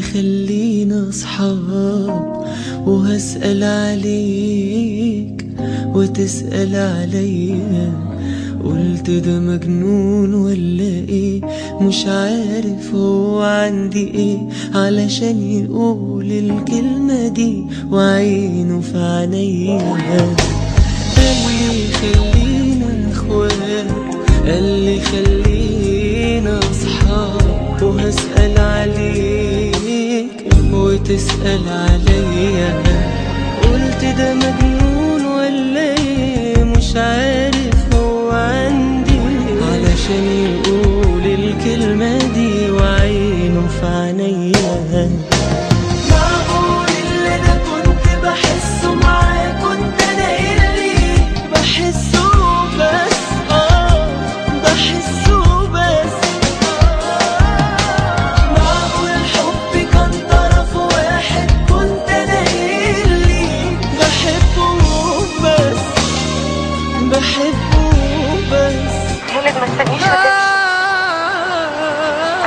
خلينا أصحاب وهسأل عليك وتسأل عليا. قلت ده مجنون ولا ايه، مش عارف هو عندي ايه علشان يقول الكلمة دي وعينه في عينيا. قالي خلينا اخوات، قالي خلينا اصحاب وهسأل عليك وتسأل عليا. قلت ده مجنون ولا ايه، مش عارف هو عندي علشان يقول الكلمة دي وعينه في عينيا. معقول اللي انا كنت بحسه معاه كنت انا اللي بحسه بس، بحسه بس. معقول الحب كان طرف واحد كنت انا اللي بحبه بس، بحبه بس. خالد ما تستنيش ما تمشي،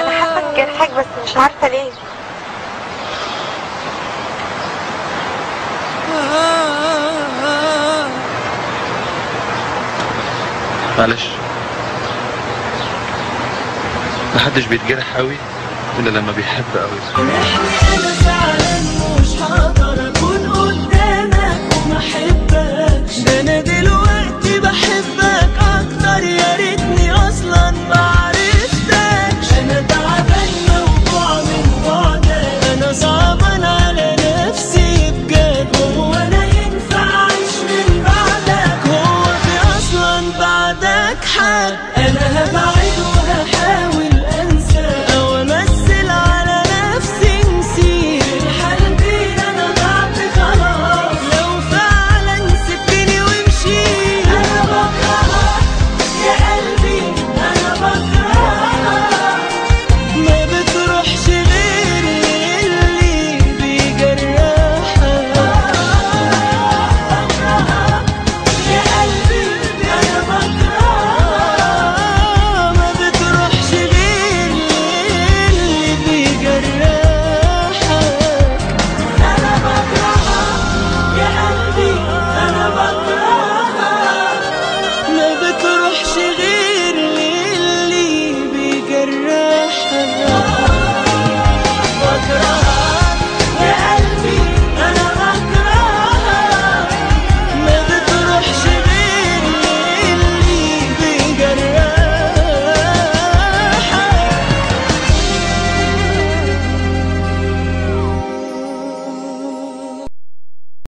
انا حاسه بجرحك بس مش عارفه ليه. معلش، محدش بيتجرح قوي الا لما بيحب قوي. انا فعلا